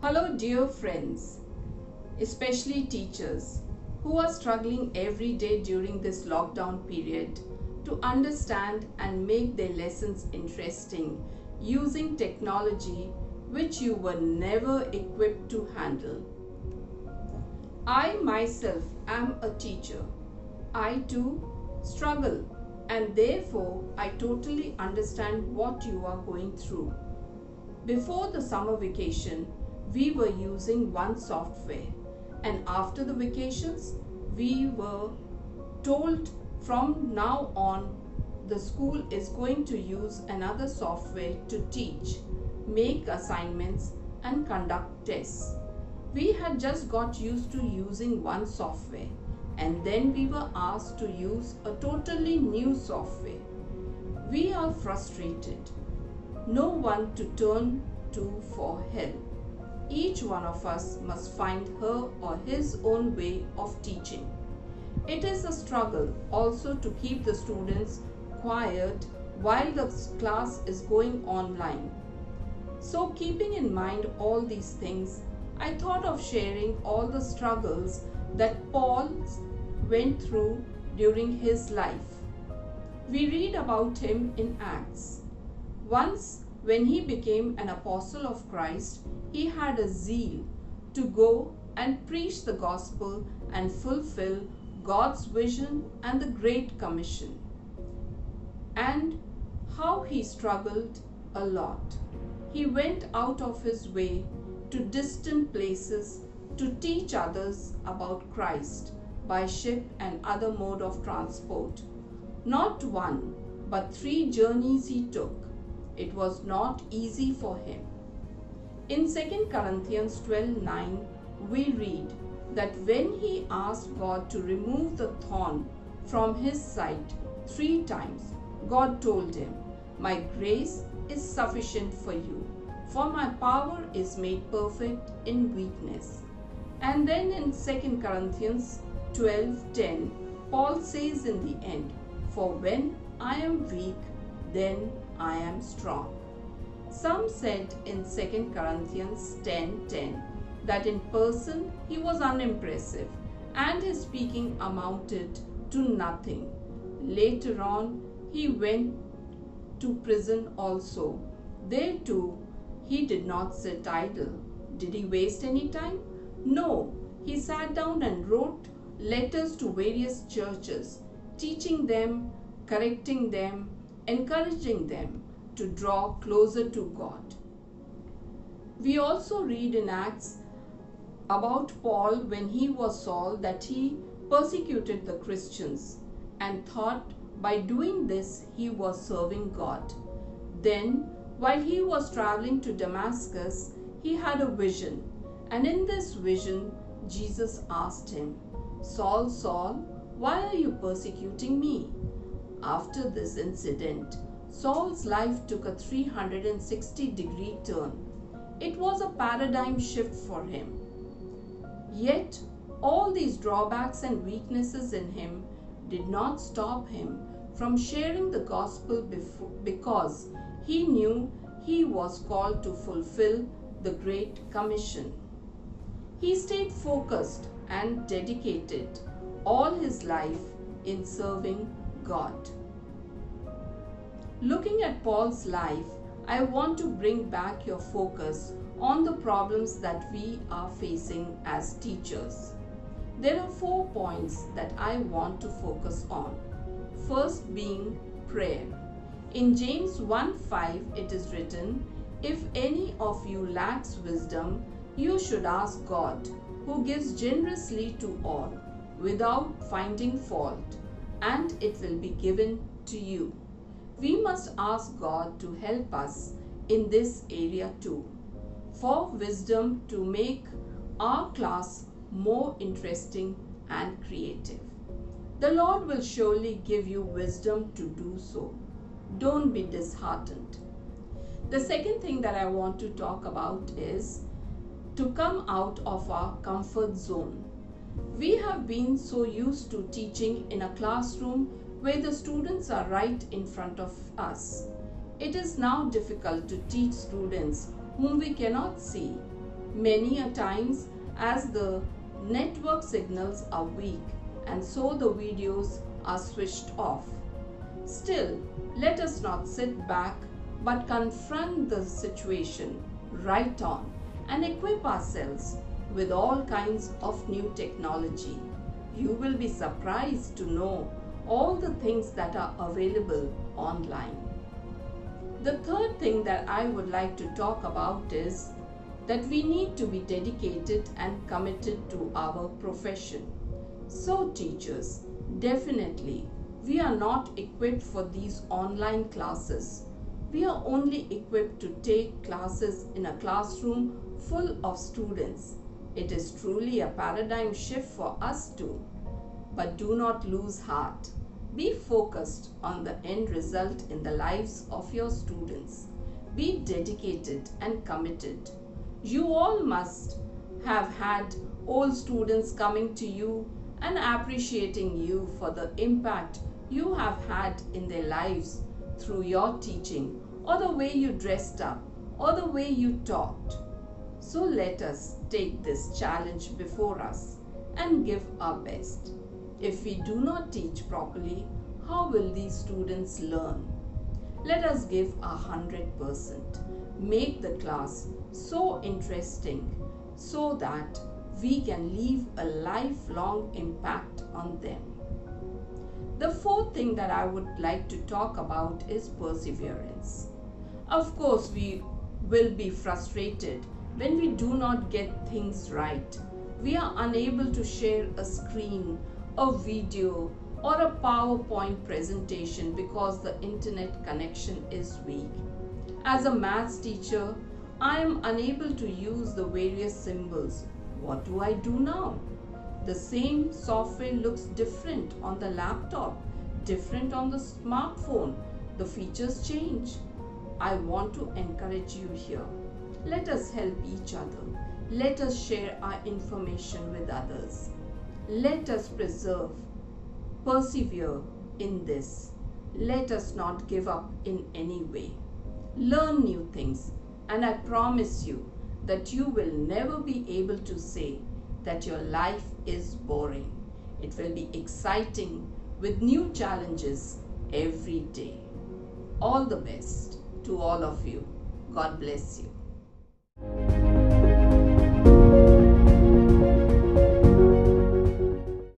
Hello, dear friends, especially teachers who are struggling every day during this lockdown period to understand and make their lessons interesting using technology which you were never equipped to handle. I myself am a teacher. I too struggle, and therefore I totally understand what you are going through. Before the summer vacation, we were using one software, and after the vacations, we were told from now on the school is going to use another software to teach, make assignments, and conduct tests. We had just got used to using one software, and then we were asked to use a totally new software. We are frustrated. No one to turn to for help. Each one of us must find her or his own way of teaching. It is a struggle also to keep the students quiet while the class is going online. So, keeping in mind all these things, I thought of sharing all the struggles that Paul went through during his life. We read about him in Acts. Once, when he became an apostle of Christ, he had a zeal to go and preach the gospel and fulfill God's vision and the Great Commission. And how he struggled a lot. He went out of his way to distant places to teach others about Christ by ship and other mode of transport. Not one, but 3 journeys he took. It was not easy for him. In 2 Corinthians 12:9, we read that when he asked God to remove the thorn from his side 3 times, God told him, "My grace is sufficient for you, for my power is made perfect in weakness." And then in 2 Corinthians 12:10, Paul says in the end, "For when I am weak, then I am strong." Some said in 2 Corinthians 10:10 that in person he was unimpressive and his speaking amounted to nothing. Later on, he went to prison also. There too, he did not sit idle. Did he waste any time? No, he sat down and wrote letters to various churches, teaching them, correcting them, encouraging them to draw closer to God. We also read in Acts about Paul when he was Saul that he persecuted the Christians and thought by doing this he was serving God. Then, while he was traveling to Damascus, he had a vision, and in this vision, Jesus asked him, "Saul, Saul, why are you persecuting me?" After this incident, Saul's life took a 360-degree turn. It was a paradigm shift for him. Yet, all these drawbacks and weaknesses in him did not stop him from sharing the gospel because he knew he was called to fulfill the Great Commission. He stayed focused and dedicated all his life in serving God. Looking at Paul's life, I want to bring back your focus on the problems that we are facing as teachers. There are 4 points that I want to focus on. First being prayer. In James 1:5 it is written, "If any of you lacks wisdom, you should ask God, who gives generously to all, without finding fault, and it will be given to you." We must ask God to help us in this area too, for wisdom to make our class more interesting and creative. The Lord will surely give you wisdom to do so. Don't be disheartened. The second thing that I want to talk about is to come out of our comfort zone. We have been so used to teaching in a classroom where the students are right in front of us. It is now difficult to teach students whom we cannot see. many a times as the network signals are weak and so the videos are switched off. Still, let us not sit back but confront the situation right on and equip ourselves with all kinds of new technology. You will be surprised to know all the things that are available online. The third thing that I would like to talk about is that we need to be dedicated and committed to our profession. So teachers, definitely, we are not equipped for these online classes. We are only equipped to take classes in a classroom full of students. It is truly a paradigm shift for us too. But do not lose heart. Be focused on the end result in the lives of your students. Be dedicated and committed. You all must have had old students coming to you and appreciating you for the impact you have had in their lives through your teaching, or the way you dressed up, or the way you taught. So let us take this challenge before us and give our best. If we do not teach properly, how will these students learn? Let us give 100%. Make the class so interesting so that we can leave a lifelong impact on them. The fourth thing that I would like to talk about is perseverance. Of course, we will be frustrated when we do not get things right. We are unable to share a screen, a video, or a PowerPoint presentation because the internet connection is weak. As a maths teacher, I am unable to use the various symbols. What do I do now? The same software looks different on the laptop, different on the smartphone. The features change. I want to encourage you here. Let us help each other. Let us share our information with others. Let us persevere in this. Let us not give up in any way. Learn new things, and I promise you that you will never be able to say that your life is boring. It will be exciting with new challenges every day. All the best to all of you. God bless you.